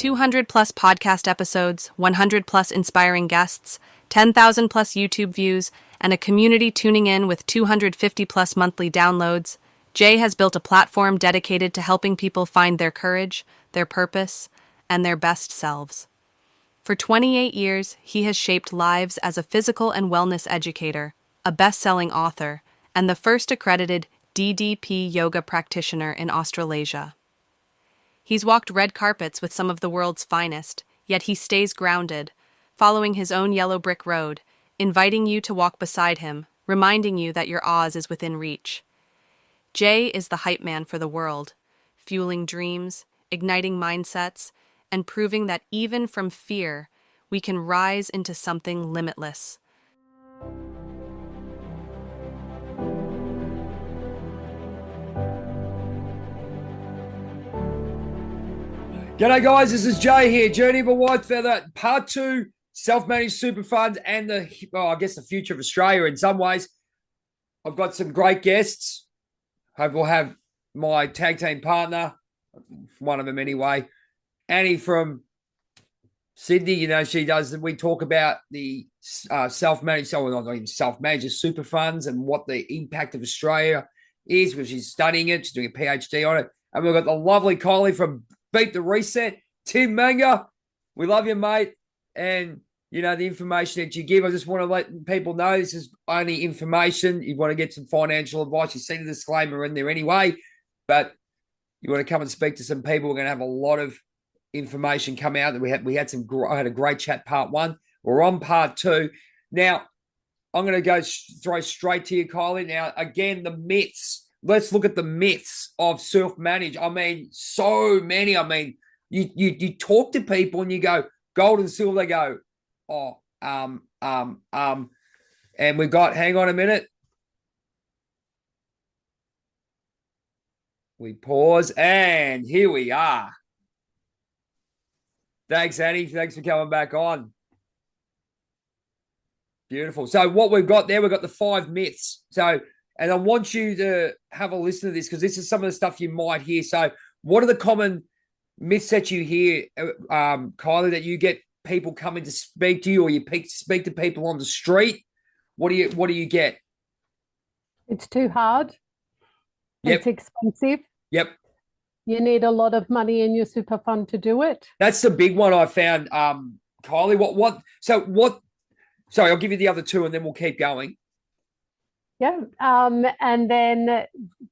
200 plus podcast episodes, 100 plus inspiring guests, 10,000 plus YouTube views, and a community tuning in with 250 plus monthly downloads, Jay has built a platform dedicated to helping people find their courage, their purpose, and their best selves. For 28 years, he has shaped lives as a physical and wellness educator, a best-selling author, and the first accredited DDP yoga practitioner in Australasia. He's walked red carpets with some of the world's finest, yet he stays grounded, following his own yellow brick road, inviting you to walk beside him, reminding you that your Oz is within reach. Jay is the hype man for the world, fueling dreams, igniting mindsets, and proving that even from fear, we can rise into something limitless. G'day guys, this is Jay here, Journey of a Whitefeather, part 2, self-managed super funds and the future of Australia in some ways. I've got some great guests. Hope we'll have my tag team partner, one of them anyway, Annie from Sydney. You know, we talk about the self-managed, not even self-managed, super funds and what the impact of Australia is, because she's studying it, she's doing a PhD on it. And we've got the lovely Kylie from Beat the Reset, Tim Manga. We love you, mate. And, you know, the information that you give, I just want to let people know this is only information. You want to get some financial advice, you see the disclaimer in there anyway. But you want to come and speak to some people, we're going to have a lot of information come out. That I had a great chat, part 1. We're on part 2. Now, I'm going to throw straight to you, Kylie. Now, again, the myths. Let's look at the myths of self-manage. I mean, so many. I mean, you talk to people and you go, gold and silver, they go, and we've got, hang on a minute. We pause and here we are. Thanks, Annie. Thanks for coming back on. Beautiful. So what we've got there, we've got the 5 myths. And I want you to have a listen to this because this is some of the stuff you might hear. So what are the common myths that you hear, Kylie, that you get people coming to speak to you, or you speak to people on the street? What do you get? It's too hard. Yep. It's expensive. Yep. You need a lot of money in your super fund to do it. That's the big one I found, Kylie. Sorry, I'll give you the other 2 and then we'll keep going. Yeah. And then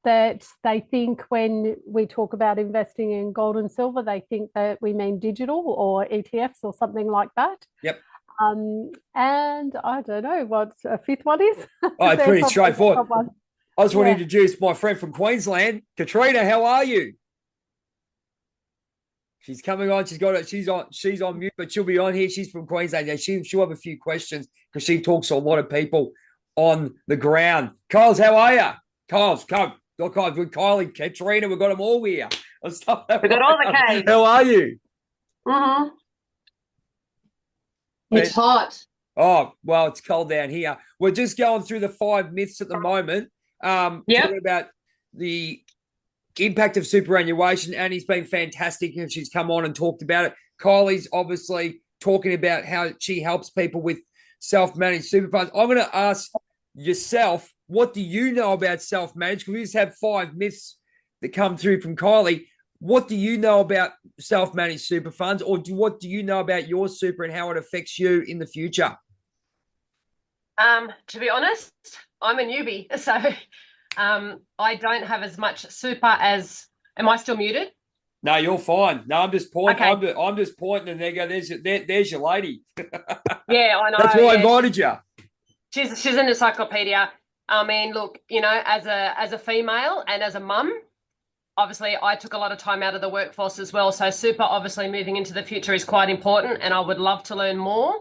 that they think when we talk about investing in gold and silver, they think that we mean digital or ETFs or something like that. Yep. And I don't know what a 5th one is. Oh, it's pretty straightforward. I just want to introduce my friend from Queensland, Katrina. How are you? She's coming on. She's on mute, but she'll be on here. She's from Queensland. She'll have a few questions because she talks to a lot of people on the ground. Kyles, how are you? Kyles, come. Not Kyles, with Kylie, Katrina, we've got them all here. We've got all the K's. How are you? Mm-hmm. It's hot. Oh, well, it's cold down here. We're just going through the 5 myths at the moment. Talking about the impact of superannuation. Annie's been fantastic and she's come on and talked about it. Kylie's obviously talking about how she helps people with self-managed super funds. I'm going to ask yourself, what do you know about self-managed? Because we just have 5 myths that come through from Kylie. What do you know about self-managed super funds, or what do you know about your super and how it affects you in the future? To be honest, I'm a newbie, so I don't have as much super as. Am I still muted? No, you're fine. No, I'm just pointing. Okay. I'm just pointing, and there's your lady. Yeah, I know. That's why I invited you. She's an encyclopedia. I mean, look, you know, as a female and as a mum, obviously I took a lot of time out of the workforce as well. So super, obviously, moving into the future is quite important, and I would love to learn more.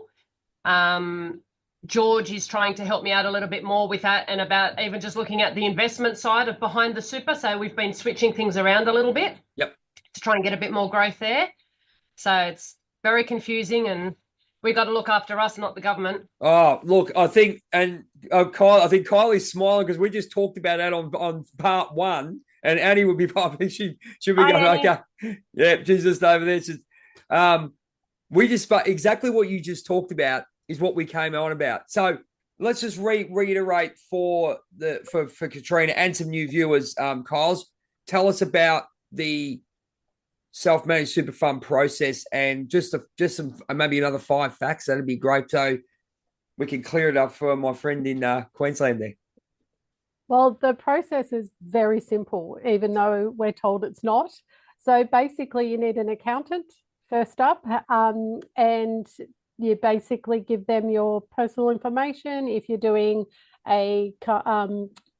George is trying to help me out a little bit more with that, and about even just looking at the investment side of behind the super. So we've been switching things around a little bit. Yep. To try and get a bit more growth there. So it's very confusing, and we got to look after us, not the government. Oh, look, I think, and Kylie's smiling because we just talked about that on part 1, and Annie would be popping. She'll be going, Annie. okay. Yeah, she's just over there. We just, but exactly what you just talked about is what we came on about. So let's just reiterate for Katrina and some new viewers. Kyles, tell us about the self-managed super fund process and just some maybe another 5 facts. That'd be great. So we can clear it up for my friend in Queensland there. Well, the process is very simple, even though we're told it's not. So basically, you need an accountant first up, and you basically give them your personal information. If you're doing a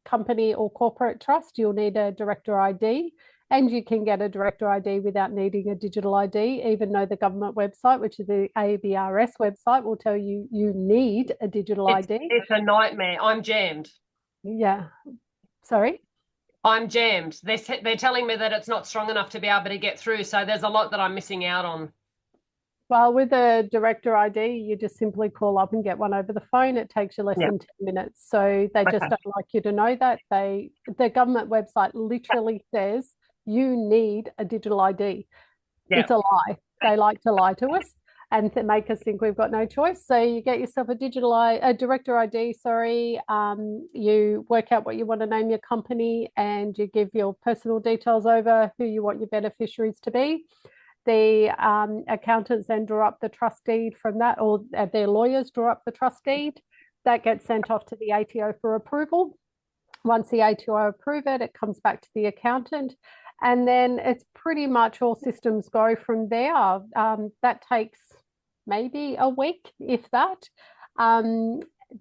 company or corporate trust, you'll need a director ID. And you can get a director ID without needing a digital ID, even though the government website, which is the ABRS website, will tell you you need a digital ID. It's a nightmare. I'm jammed. Yeah. Sorry? I'm jammed. They're telling me that it's not strong enough to be able to get through. So there's a lot that I'm missing out on. Well, with a director ID, you just simply call up and get one over the phone. It takes you less than 10 minutes. So they just don't like you to know that. The government website literally says you need a digital ID. Yeah. It's a lie. They like to lie to us and to make us think we've got no choice. So you get yourself a director ID, you work out what you want to name your company and you give your personal details over, who you want your beneficiaries to be. The accountants then draw up the trust deed from that, or their lawyers draw up the trust deed. That gets sent off to the ATO for approval. Once the ATO approve it, it comes back to the accountant. And then it's pretty much all systems go from there. That takes maybe a week, if that.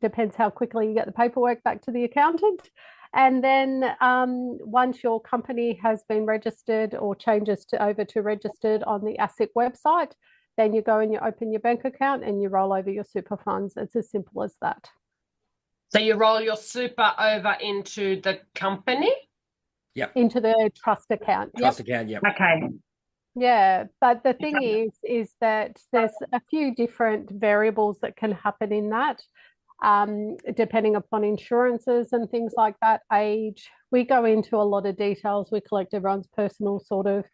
Depends how quickly you get the paperwork back to the accountant. And then once your company has been registered or changes over to registered on the ASIC website, then you go and you open your bank account and you roll over your super funds. It's as simple as that. So you roll your super over into the company? Yep. Into the trust account. Trust account, yep. Okay. Yeah, but the thing is that there's a few different variables that can happen in that, depending upon insurances and things like that, age. We go into a lot of details. We collect everyone's personal sort of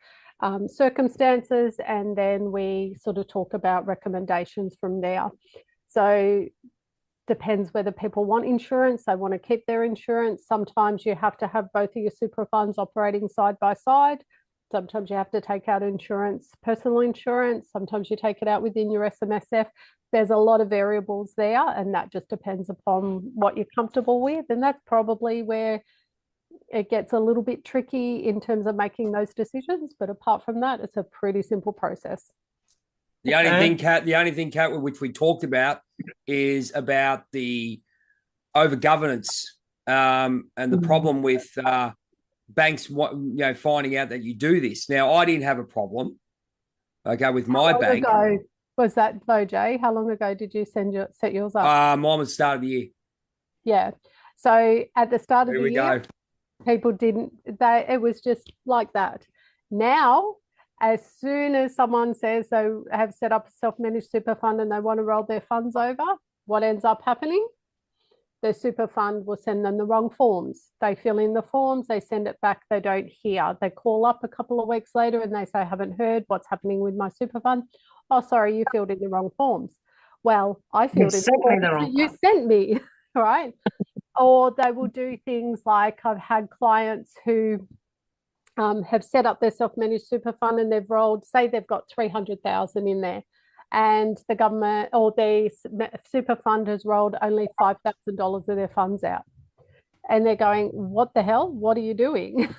circumstances, and then we sort of talk about recommendations from there. So depends whether people want insurance, they want to keep their insurance. Sometimes you have to have both of your super funds operating side by side. Sometimes you have to take out insurance, personal insurance. Sometimes you take it out within your SMSF. There's a lot of variables there, and that just depends upon what you're comfortable with. And that's probably where it gets a little bit tricky in terms of making those decisions. But apart from that, it's a pretty simple process. The only thing, Kat, which we talked about is about the over governance and the problem with banks, finding out that you do this. Now, I didn't have a problem, with my bank. How long ago was that though, Jay? How long ago did you set yours up? Mine was the start of the year. Yeah. So at the start of the year, go. People didn't. It was just like that. Now, as soon as someone says they have set up a self-managed super fund and they want to roll their funds over, what ends up happening? The super fund will send them the wrong forms. They fill in the forms, they send it back, they don't hear. They call up a couple of weeks later and they say, I haven't heard what's happening with my super fund. Oh, sorry, you filled in the wrong forms. Well, I filled in the forms that you sent me, right? Or they will do things like I've had clients who have set up their self-managed super fund and they've rolled, say they've got 300,000 in there, and the government or the super fund has rolled only $5,000 of their funds out, and they're going, what the hell, what are you doing?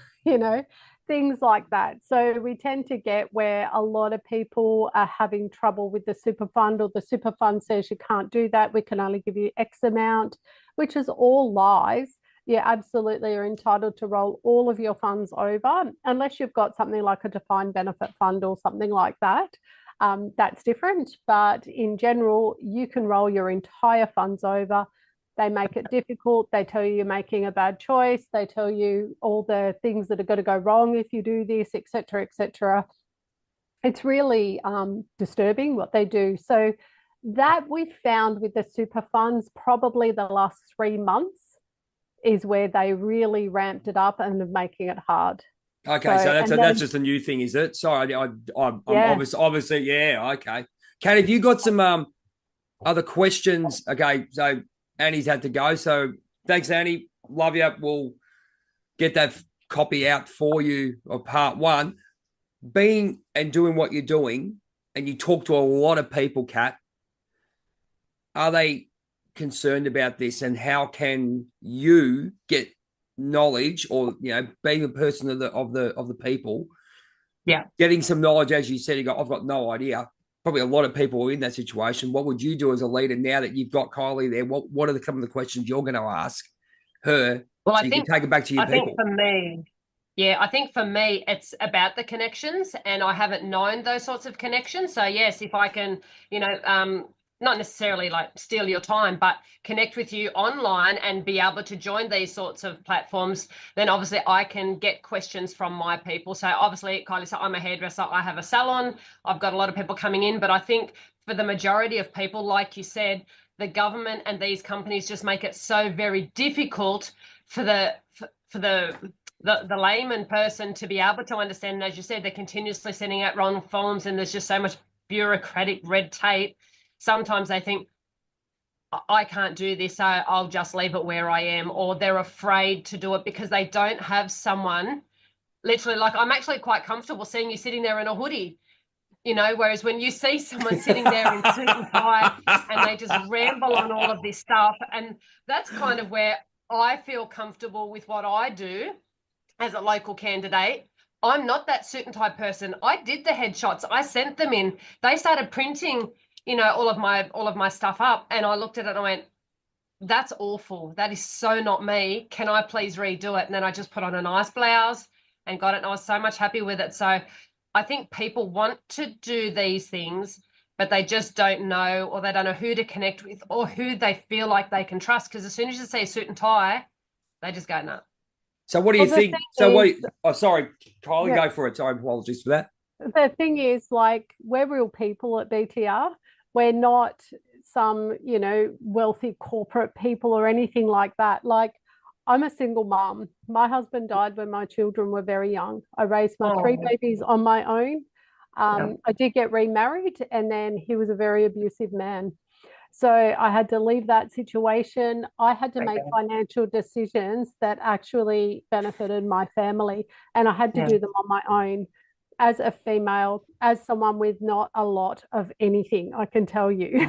Things like that. So we tend to get where a lot of people are having trouble with the super fund, or the super fund says you can't do that, we can only give you X amount, which is all lies. You absolutely are entitled to roll all of your funds over, unless you've got something like a defined benefit fund or something like that. That's different. But in general, you can roll your entire funds over. They make it difficult. They tell you you're making a bad choice. They tell you all the things that are going to go wrong if you do this, et cetera, et cetera. It's really disturbing what they do. So that we found with the super funds, probably the last 3 months is where they really ramped it up and are making it hard. Okay, so that's just a new thing, is it? Sorry, I'm obviously, yeah, okay. Kat, have you got some other questions? Okay, so Annie's had to go. So thanks, Annie. Love you. We'll get that copy out for you of part one. Being and doing what you're doing, and you talk to a lot of people, Kat, are they concerned about this, and how can you get knowledge, or being a person of the people, getting some knowledge? As you said, I've got no idea. Probably a lot of people are in that situation. What would you do as a leader now that you've got Kylie there? What are some of the questions you're going to ask her? Well, so you can take it back to your people. I think for me, it's about the connections, and I haven't known those sorts of connections. So yes, if I can, not necessarily like steal your time, but connect with you online and be able to join these sorts of platforms, then obviously I can get questions from my people. So obviously, Kylie said, I'm a hairdresser, I have a salon, I've got a lot of people coming in, but I think for the majority of people, like you said, the government and these companies just make it so very difficult for the layman person to be able to understand. And as you said, they're continuously sending out wrong forms, and there's just so much bureaucratic red tape. Sometimes they think, I can't do this, so I'll just leave it where I am, or they're afraid to do it because they don't have someone. Literally, like, I'm actually quite comfortable seeing you sitting there in a hoodie, whereas when you see someone sitting there in suit and tie and they just ramble on all of this stuff, and that's kind of where I feel comfortable with what I do as a local candidate. I'm not that suit and tie person. I did the headshots. I sent them in. They started printing, all of my stuff up, and I looked at it and I went, that's awful. That is so not me. Can I please redo it? And then I just put on a nice blouse and got it, and I was so much happy with it. So I think people want to do these things, but they just don't know, or they don't know who to connect with or who they feel like they can trust. Because as soon as you say suit and tie, they just go, no. So what do you think? Sorry, Kylie, go for it. Sorry, apologies for that. The thing is, like, we're real people at BTR. We're not some, wealthy corporate people or anything like that. Like, I'm a single mom. My husband died when my children were very young. I raised my three babies on my own. I did get remarried, and then he was a very abusive man. So I had to leave that situation. I had to make financial decisions that actually benefited my family, and I had to do them on my own. As a female, as someone with not a lot of anything, I can tell you.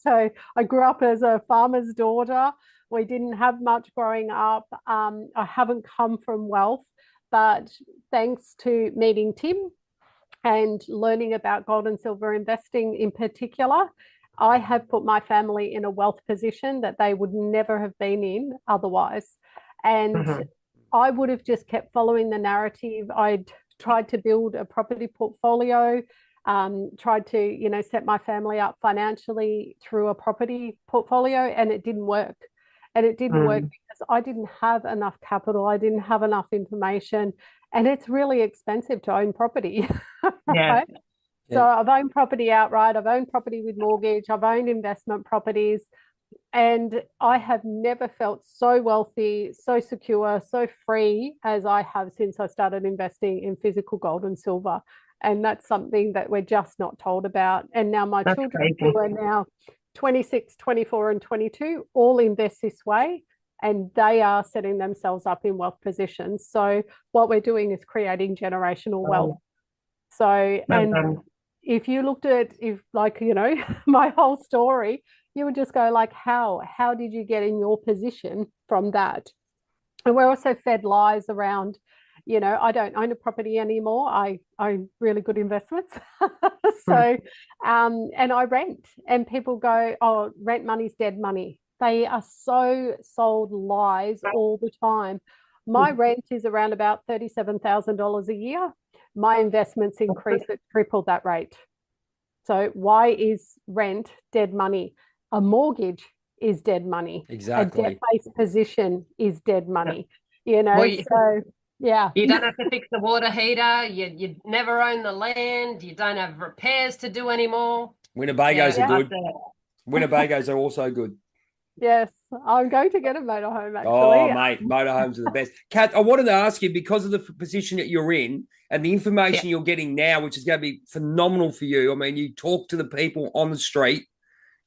So I grew up as a farmer's daughter. We didn't have much growing up. I haven't come from wealth, but thanks to meeting Tim and learning about gold and silver investing in particular, I have put my family in a wealth position that they would never have been in otherwise. And I would have just kept following the narrative. I'd tried to build a property portfolio, tried to, set my family up financially through a property portfolio, and it didn't work. And it didn't work because I didn't have enough capital. I didn't have enough information, and it's really expensive to own property. Right? So I've owned property outright. I've owned property with mortgage. I've owned investment properties. And I have never felt so wealthy, so secure, so free as I have since I started investing in physical gold and silver. And that's something that we're just not told about. And now my children, who are now 26, 24, and 22, all invest this way, and they are setting themselves up in wealth positions. So what we're doing is creating generational wealth. So, and if you looked at, my whole story, you would just go like, how did you get in your position from that? And we're also fed lies around, I don't own a property anymore. I own really good investments. So, and I rent, and people go, oh, rent money's dead money. They are so sold lies all the time. My rent is around about $37,000 a year. My investments increase at triple that rate. So why is rent dead money? A mortgage is dead money. Exactly. A debt-based position is dead money. Well, so yeah. You don't have to fix the water heater. You never own the land. You don't have repairs to do anymore. Winnebagos are good. Winnebagos are also good. Yes, I'm going to get a motorhome actually. Oh, mate, motorhomes are the best. Kat, I wanted to ask you, because of the position that you're in and the information you're getting now, which is going to be phenomenal for you. I mean, you talk to the people on the street.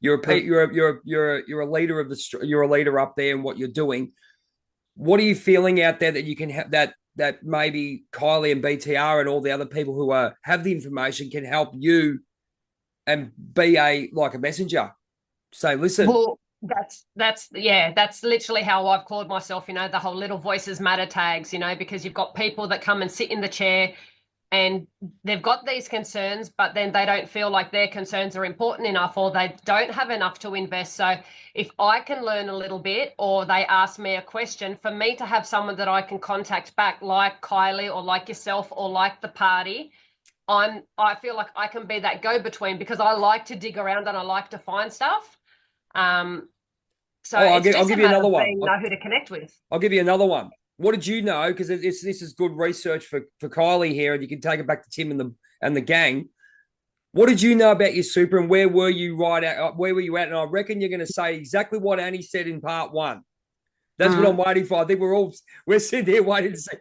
You're a leader of the you're a leader up there in what you're doing. What are you feeling out there that you can have that maybe Kylie and BTR and all the other people who have the information can help you and be a messenger? Say, listen. Well, that's literally how I've called myself, the whole Little Voices Matter tags, because you've got people that come and sit in the chair and they've got these concerns, but then they don't feel like their concerns are important enough, or they don't have enough to invest. So if I can learn a little bit, or they ask me a question, for me to have someone that I can contact back, like Kylie or like yourself or like the party, I feel like I can be that go-between, because I like to dig around and I like to find stuff. I'll give you another one. Know who to connect with. I'll give you another one. What did you know? Because this is good research for Kylie here, and you can take it back to Tim and the gang. What did you know about your super, and where were you where were you at? And I reckon you're going to say exactly what Annie said in part one. That's what I'm waiting for. I think we're sitting here waiting to say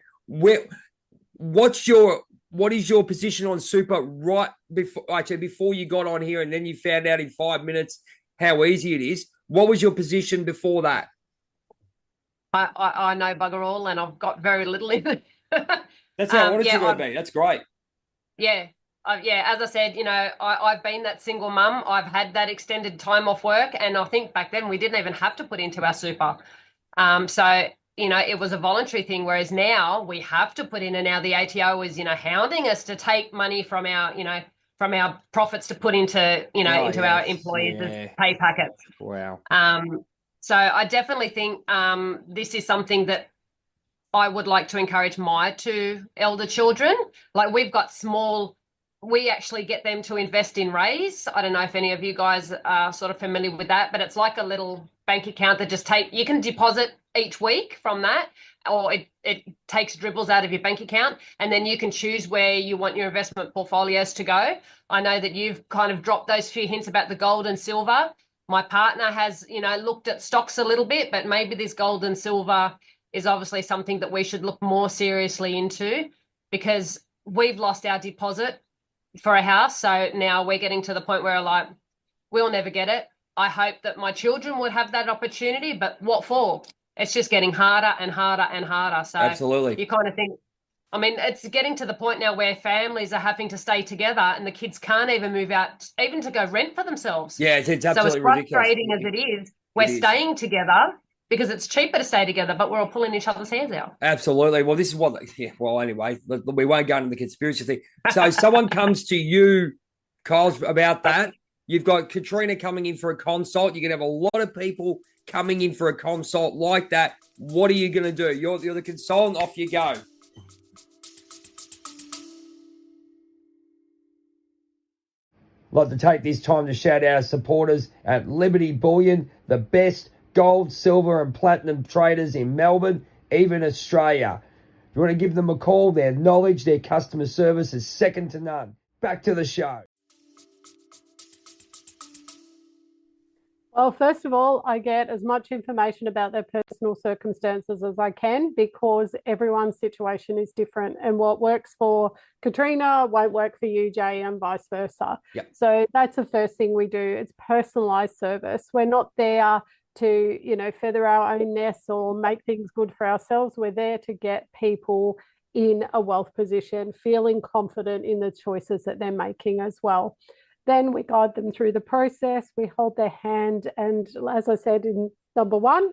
what is your position on super right before you got on here, and then you found out in 5 minutes how easy it is. What was your position before that? I know bugger all, and I've got very little in it. That's how I wanted you to be. That's great. Yeah. As I said, I've been that single mum. I've had that extended time off work, and I think back then we didn't even have to put into our super. So, it was a voluntary thing, whereas now we have to put in, and now the ATO is, hounding us to take money from our profits to put into, our employees' pay packets. Wow. So I definitely think this is something that I would like to encourage my two elder children. Like, we've got we actually get them to invest in Raise. I don't know if any of you guys are sort of familiar with that, but it's like a little bank account that you can deposit each week from that, or it takes dribbles out of your bank account, and then you can choose where you want your investment portfolios to go. I know that you've kind of dropped those few hints about the gold and silver. My partner has, looked at stocks a little bit, but maybe this gold and silver is obviously something that we should look more seriously into, because we've lost our deposit for a house. So now we're getting to the point where we'll never get it. I hope that my children would have that opportunity, but what for? It's just getting harder and harder and harder. So absolutely, you kind of think, it's getting to the point now where families are having to stay together and the kids can't even move out, even to go rent for themselves. Yeah, it's absolutely ridiculous. So as frustrating as it is, we're staying together because it's cheaper to stay together, but we're all pulling each other's hands out. Absolutely. Well, this is anyway, we won't go into the conspiracy thing. So someone comes to you, Kyle, about that. You've got Katrina coming in for a consult. You're going to have a lot of people coming in for a consult like that. What are you going to do? You're the consultant. Off you go. I'd like to take this time to shout out our supporters at Liberty Bullion, the best gold, silver and platinum traders in Melbourne, even Australia. If you want to give them a call, their knowledge, their customer service is second to none. Back to the show. Well, first of all, I get as much information about their personal circumstances as I can, because everyone's situation is different, and what works for Katrina won't work for you, Jay, and vice versa. Yep. So that's the first thing we do. It's personalized service. We're not there to, feather our own nests or make things good for ourselves. We're there to get people in a wealth position, feeling confident in the choices that they're making as well. Then we guide them through the process. We hold their hand. And as I said in number one,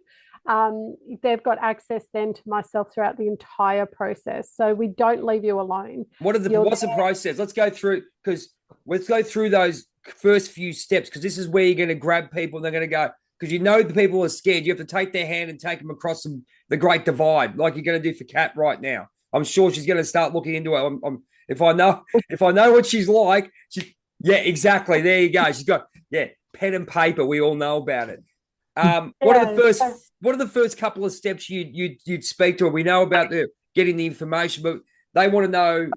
they've got access then to myself throughout the entire process. So we don't leave you alone. What's the process? Let's go through those first few steps, because this is where you're going to grab people and they're going to go, because the people are scared. You have to take their hand and take them across the Great Divide, like you're going to do for Kat right now. I'm sure she's going to start looking into it. If I know what she's like, yeah, exactly. There you go. She's got pen and paper. We all know about it. What are the first couple of steps you'd speak to her? We know about getting the information, but they want to know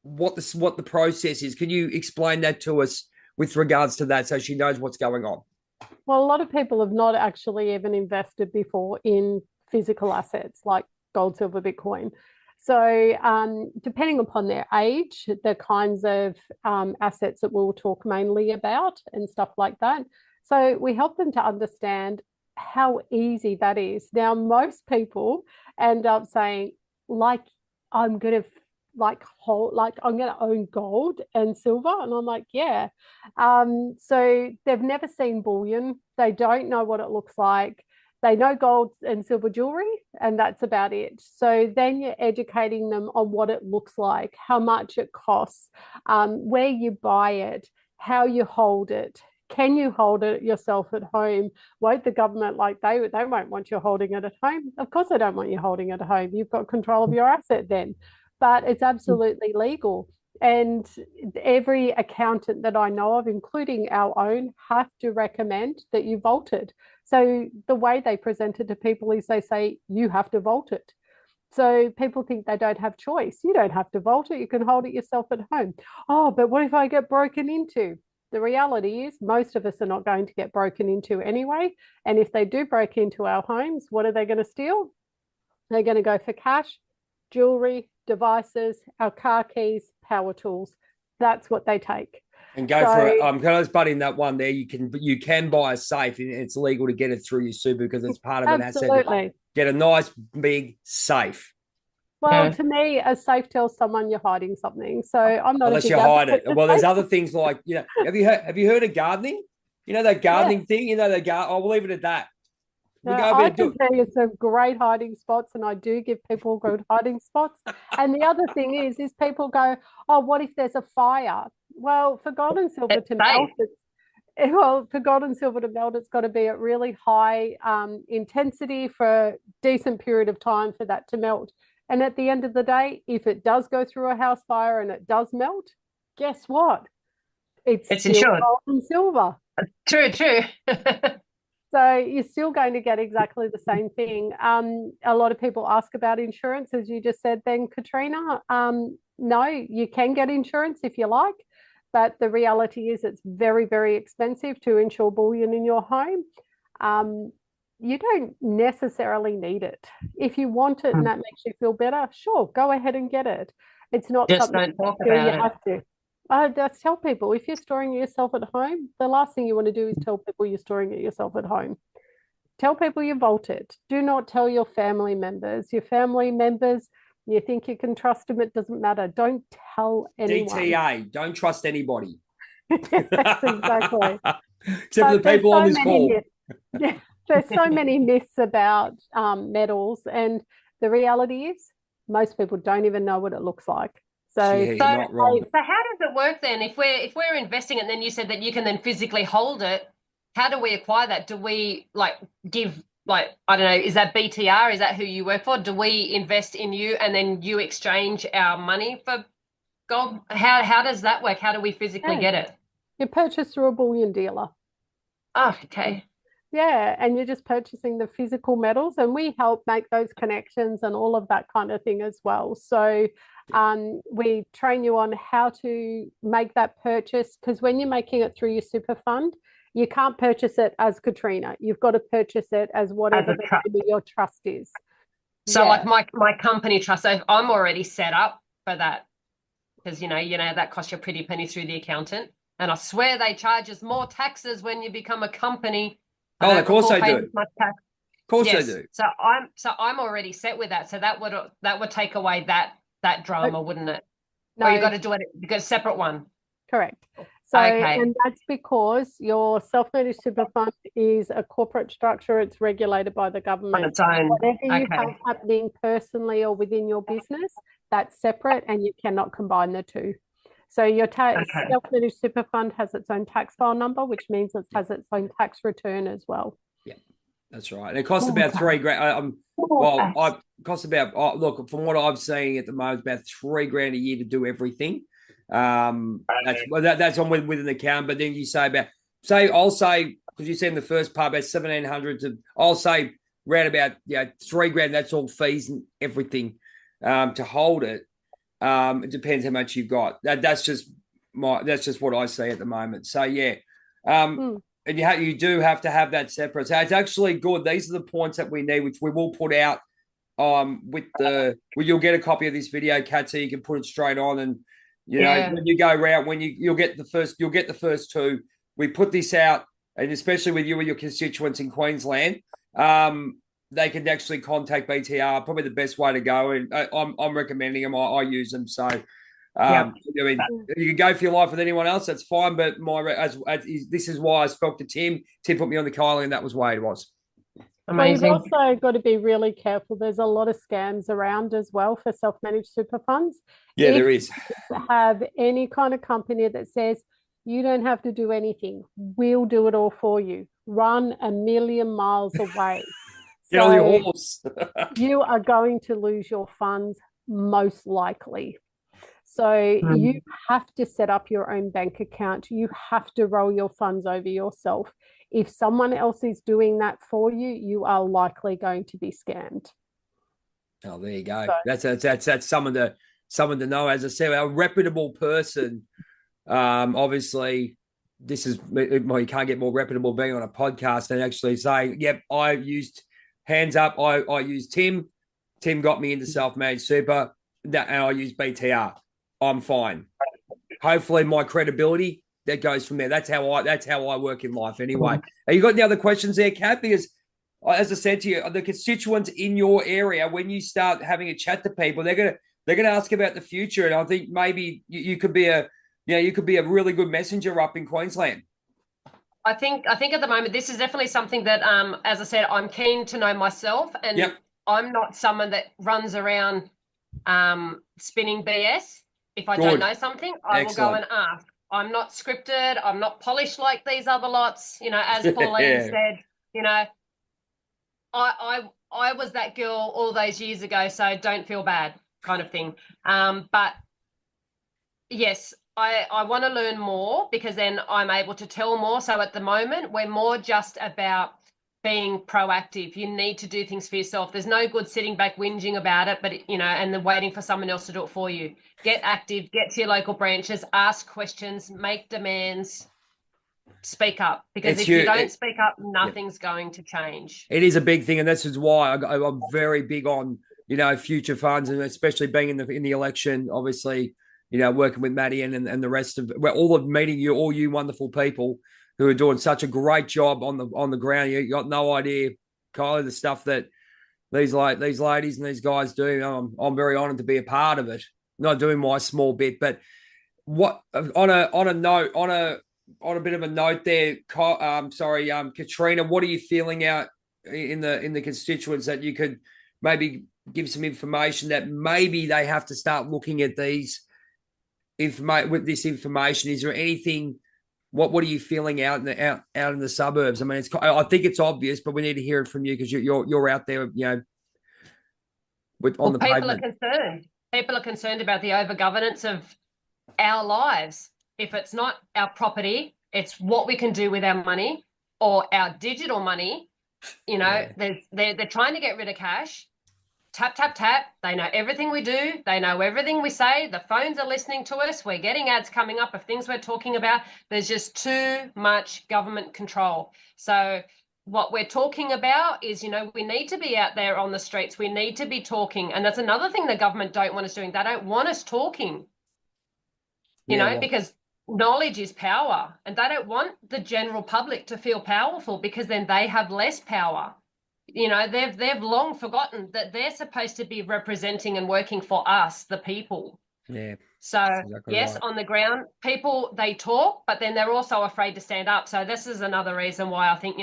what the process is. Can you explain that to us with regards to that, so she knows what's going on? Well, a lot of people have not actually even invested before in physical assets like gold, silver, Bitcoin. So, depending upon their age, the kinds of assets that we'll talk mainly about and stuff like that. So, we help them to understand how easy that is. Now, most people end up saying, like, I'm going to I'm going to own gold and silver, and I'm like, yeah. So they've never seen bullion. They don't know what it looks like. They know gold and silver jewelry, and that's about it. So then you're educating them on what it looks like, how much it costs, where you buy it, how you hold it. Can you hold it yourself at home? Won't the government, like they won't want you holding it at home? Of course they don't want you holding it at home. You've got control of your asset then. But it's absolutely legal. And every accountant that I know of, including our own, have to recommend that you vault it. So the way they present it to people is they say, you have to vault it. So people think they don't have choice. You don't have to vault it. You can hold it yourself at home. Oh, but what if I get broken into? The reality is most of us are not going to get broken into anyway. And if they do break into our homes, what are they going to steal? They're going to go for cash, jewelry, devices, our car keys, power tools. That's what they take. And go for it. Can I just butt in that one there? You can buy a safe, and it's legal to get it through your super because it's part of an asset. Get a nice big safe. Well, to me, a safe tells someone you're hiding something. So I'm not unless you hide it. Well, there's other things like have you heard of gardening? You know that gardening thing. You know that I'll leave it at that. I can tell you some great hiding spots, and I do give people good hiding spots. And the other thing is people go, oh, what if there's a fire? Well, for gold and silver to melt, it's got to be at really high intensity for a decent period of time for that to melt. And at the end of the day, if it does go through a house fire and it does melt, guess what? It's still insured. Gold and silver. True. So you're still going to get exactly the same thing. A lot of people ask about insurance, as you just said then, Katrina. No, you can get insurance if you like, but the reality is it's very, very expensive to insure bullion in your home. You don't necessarily need it. If you want it and that makes you feel better, sure, go ahead and get it. It's not just something don't talk about you have to. I just tell people, if you're storing it yourself at home, the last thing you want to do is tell people you're storing it yourself at home. Tell people you vault it. Do not tell your family members. Your family members, you think you can trust them, it doesn't matter. Don't tell anyone. DTA, don't trust anybody. Exactly. Except for the people on this call. There's so many myths about metals, and the reality is most people don't even know what it looks like. So you're not wrong. So how does it work then? If we're investing, and then you said that you can then physically hold it, how do we acquire that? Do we give I don't know, is that BTR? Is that who you work for? Do we invest in you and then you exchange our money for gold? How does that work? How do we physically get it? You purchase through a bullion dealer. Oh, okay. Yeah, and you're just purchasing the physical metals, and we help make those connections and all of that kind of thing as well. So we train you on how to make that purchase, because when you're making it through your super fund, you can't purchase it as Katrina. You've got to purchase it as whatever the name of your trust is. So like my company trust, so I'm already set up for that, because you know that costs you a pretty penny through the accountant, and I swear they charge us more taxes when you become a company. Oh, of course they do. Of course they do. So I'm already set with that. So that would take away that drama, wouldn't it? No, or you got to do it because separate one. Correct. So and that's because your self-managed super fund is a corporate structure. It's regulated by the government. On its own. Whatever you have happening personally or within your business, that's separate, and you cannot combine the two. So your self-managed super fund has its own tax file number, which means it has its own tax return as well. Yeah, that's right. And it costs about $3,000. It costs about look, from what I'm seeing at the moment, about $3,000 a year to do everything. That's on with an account. But then you I'll say because you said in the first part about 1,700 to I'll say round about $3,000. That's all fees and everything to hold it. It depends how much you've got. That's just what I see at the moment. So And you do have to have that separate. So it's actually good. These are the points that we need, which we will put out you'll get a copy of this video, Kat, so you can put it straight on. And when you go around, you'll get the first two. We put this out, and especially with you and your constituents in Queensland, they can actually contact BTR. Probably the best way to go, and I'm recommending them. I use them. So, I mean, you can go for your life with anyone else. That's fine. But this is why I spoke to Tim. Tim put me on the Kylie, and that was the way it was. Amazing. But you've also got to be really careful. There's a lot of scams around as well for self-managed super funds. Yeah, there is. Have any kind of company that says you don't have to do anything, we'll do it all for you. Run a million miles away. Get on your horse. You are going to lose your funds most likely. So you have to set up your own bank account. You have to roll your funds over yourself. If someone else is doing that for you, you are likely going to be scammed. Oh, there you go. So, that's someone to know. As I said, a reputable person. Obviously, you can't get more reputable being on a podcast than actually saying, "Yep, I used hands up. I used Tim. Tim got me into self-managed super, and I used BTR. I'm fine." Hopefully, my credibility that goes from there. That's how I work in life anyway. Have you got any other questions there, Kat? Because as I said to you, the constituents in your area, when you start having a chat to people, they're gonna ask about the future, and I think maybe you could be a really good messenger up in Queensland. I think at the moment this is definitely something that, as I said, I'm keen to know myself, and I'm not someone that runs around spinning BS. If I don't know something, I will go and ask. I'm not scripted. I'm not polished like these other lots. As Pauline said, I was that girl all those years ago, so don't feel bad, kind of thing. But yes, I want to learn more, because then I'm able to tell more. So at the moment, we're more just about being proactive. You need to do things for yourself. There's no good sitting back whinging about it, but and then waiting for someone else to do it for you. Get active, get to your local branches, ask questions, make demands, speak up. Because if you don't speak up, nothing's going to change. It is a big thing, and this is why I'm very big on future funds, and especially being in the election. Obviously, working with Maddie and the rest of meeting all you wonderful people who are doing such a great job on the ground. You got no idea, Kylie, the stuff that these ladies and these guys do. I'm very honoured to be a part of it. Not doing my small bit, but what on a bit of a note there, Katrina, what are you feeling out in the constituents that you could maybe give some information that maybe they have to start looking at with this information? Is there anything? What are you feeling out in the suburbs? I mean, I think it's obvious, but we need to hear it from you, because you're out there, on the pavement. People are concerned about the over-governance of our lives. If it's not our property, it's what we can do with our money or our digital money. They're trying to get rid of cash. Tap, tap, tap. They know everything we do. They know everything we say. The phones are listening to us. We're getting ads coming up of things we're talking about. There's just too much government control. So what we're talking about is, we need to be out there on the streets. We need to be talking. And that's another thing the government don't want us doing. They don't want us talking, because knowledge is power. And they don't want the general public to feel powerful, because then they have less power. They've long forgotten that they're supposed to be representing and working for us, the people. Yeah. So exactly yes, right. On the ground, people, they talk, but then they're also afraid to stand up. So this is another reason why I think,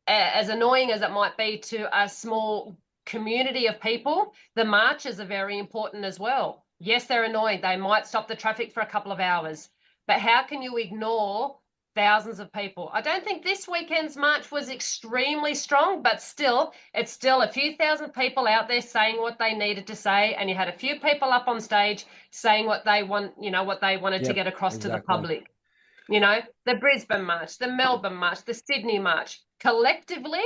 as annoying as it might be to a small community of people, the marches are very important as well. Yes, they're annoying. They might stop the traffic for a couple of hours, but how can you ignore thousands of people? I don't think this weekend's march was extremely strong, but it's still a few thousand people out there saying what they needed to say, and you had a few people up on stage saying what they wanted to get across to the public. The Brisbane march, the Melbourne march, the Sydney march. Collectively,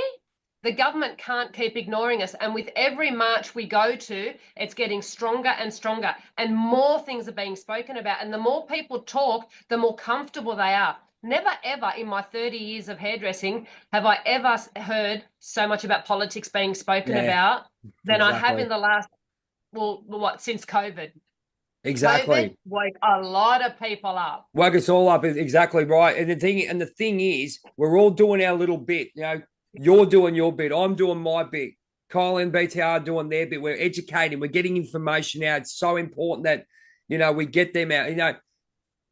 the government can't keep ignoring us, and with every march we go to, it's getting stronger and stronger, and more things are being spoken about, and the more people talk, the more comfortable they are. never ever in my 30 years of hairdressing have I ever heard so much about politics being spoken about than I have in the last, since COVID. Exactly. COVID woke a lot of people up. Woke us all up. Exactly right. And the thing is, we're all doing our little bit. You know, you're doing your bit. I'm doing my bit. Kylie and BTR are doing their bit. We're educating. We're getting information out. It's so important that, you know, we get them out. You know,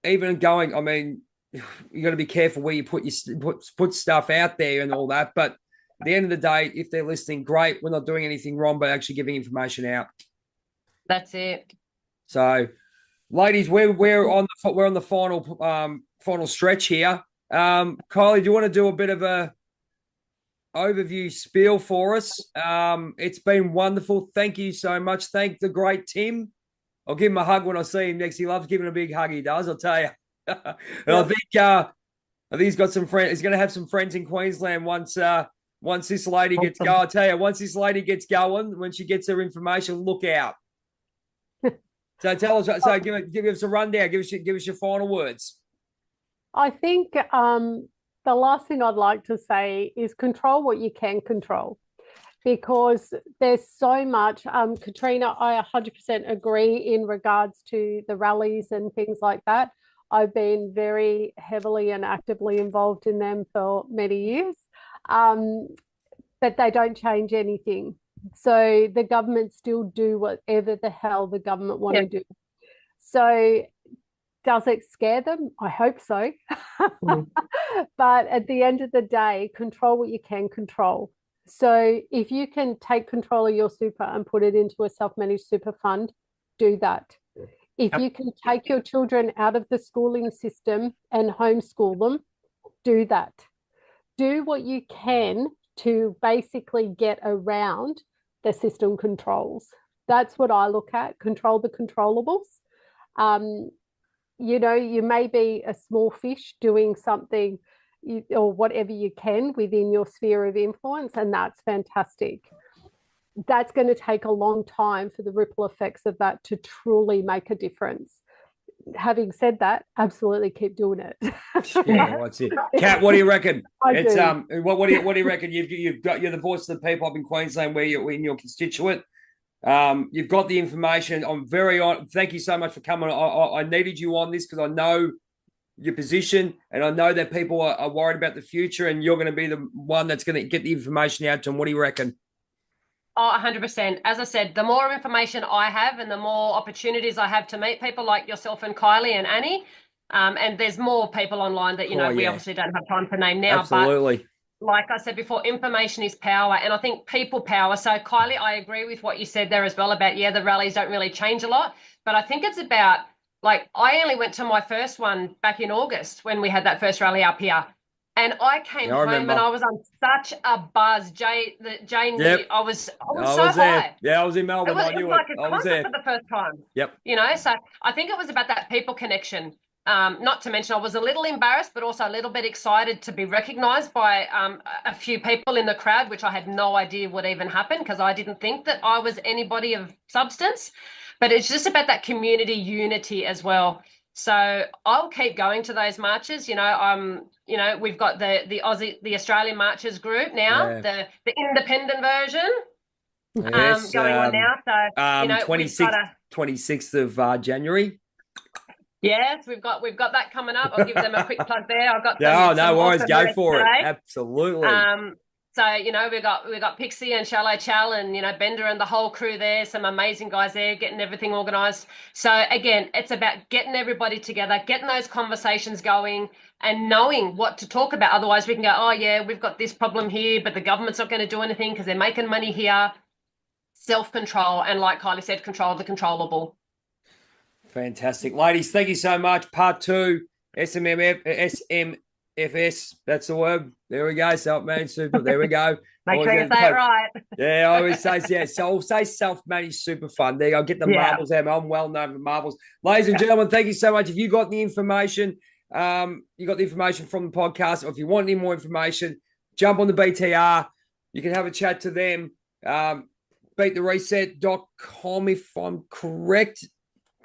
even going, I mean, you got to be careful where you put stuff out there and all that. But at the end of the day, if they're listening, great. We're not doing anything wrong, but actually giving information out. That's it. So, ladies, we're on the final stretch here. Kylie, do you want to do a bit of a overview spiel for us? It's been wonderful. Thank you so much. Thank the great Tim. I'll give him a hug when I see him next. He loves giving a big hug. He does. I'll tell you. And I think he's got some friends. He's going to have some friends in Queensland once this lady gets going. I'll tell you, once this lady gets going, when she gets her information, look out. So tell us. So give us a rundown. Give us your final words. I think the last thing I'd like to say is control what you can control, because there's so much. Katrina, I 100% agree in regards to the rallies and things like that. I've been very heavily and actively involved in them for many years, but they don't change anything. So the government still do whatever the hell the government want to do. So does it scare them? I hope so. But at the end of the day, control what you can control. So if you can take control of your super and put it into a self-managed super fund, do that. If you can take your children out of the schooling system and homeschool them, do that. Do what you can to basically get around the system controls. That's what I look at. Control the controllables. You know, you may be a small fish doing something or whatever you can within your sphere of influence, and that's fantastic. That's going to take a long time for the ripple effects of that to truly make a difference. Having said that, absolutely keep doing it. Yeah, that's it. Kat, what do you reckon? I It's do. what do you reckon? You're the voice of the people up in Queensland where you're in your constituent. You've got the information. I'm very on. Thank you so much for coming. I needed you on this because I know your position and I know that people are worried about the future, and you're going to be the one that's going to get the information out to them. What do you reckon? Oh, 100%. As I said, the more information I have and the more opportunities I have to meet people like yourself and Kylie and Annie, and there's more people online that, we obviously don't have time to name now. Absolutely. But like I said before, information is power, and I think people power. So, Kylie, I agree with what you said there as well about, the rallies don't really change a lot. But I think it's about, I only went to my first one back in August when we had that first rally up here. And I came home and I was on such a buzz. Jay knew I was so high. Yeah, I was in Melbourne. It was like a concert for the first time. Yep. So I think it was about that people connection. Not to mention I was a little embarrassed, but also a little bit excited to be recognised by a few people in the crowd, which I had no idea would even happen because I didn't think that I was anybody of substance. But it's just about that community unity as well. So I'll keep going to those marches. We've got the Australian Marches group now, the independent version going on now. So 26th of January. Yes, we've got that coming up. I'll give them a quick plug there. I've got no worries, go for it. Absolutely. So, we've got Pixie and Shallow Chal and, Bender and the whole crew there, some amazing guys there, getting everything organised. So, again, it's about getting everybody together, getting those conversations going and knowing what to talk about. Otherwise, we can go, oh, yeah, we've got this problem here, but the government's not going to do anything because they're making money here. Self-control and, like Kylie said, control the controllable. Fantastic. Ladies, thank you so much. Part 2, SMFs. That's the word. There we go. Self-managed super. There we go. Make sure you say it right. Yeah, I always say, So I'll say self-managed super fund. There you go. Get the marbles out. I'm well known for marbles. Ladies and gentlemen, thank you so much. If you got the information, you got the information from the podcast, or if you want any more information, jump on the BTR. You can have a chat to them. Beatthereset.com if I'm correct.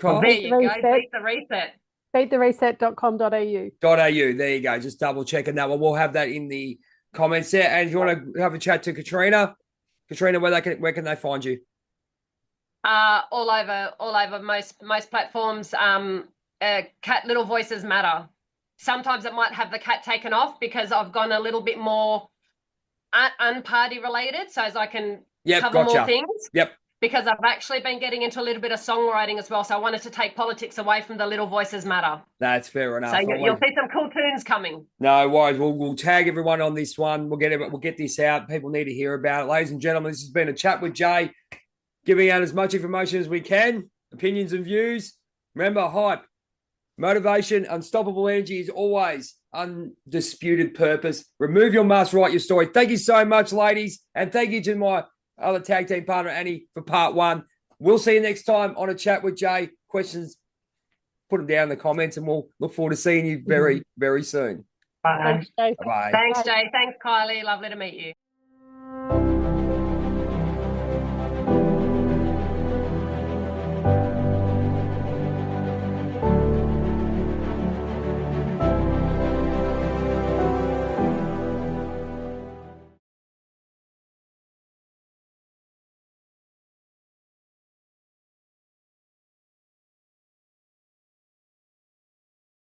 Well, there you go. Beat the reset. beatthereset.com.au. .au. There you go. Just double checking that one. We'll have that in the comments there. And if you want to have a chat to Katrina, where can they find you? All over most platforms. Cat Little Voices Matter. Sometimes it might have the cat taken off because I've gone a little bit more unparty related, so as I can cover more things. Yep. Because I've actually been getting into a little bit of songwriting as well, so I wanted to take politics away from the Little Voices Matter. That's fair enough. So you'll see some cool tunes coming. No worries. We'll tag everyone on this one. We'll get this out. People need to hear about it. Ladies and gentlemen, this has been a chat with Jay, giving out as much information as we can, opinions and views. Remember, hype, motivation, unstoppable energy is always undisputed purpose. Remove your mask, write your story. Thank you so much, ladies. And thank you to my other tag team partner, Annie, for part one. We'll see you next time on a chat with Jay. Questions, put them down in the comments, and we'll look forward to seeing you very, very soon. Bye. Thanks, Jay. Bye. Thanks, Jay. Thanks, Kylie. Lovely to meet you.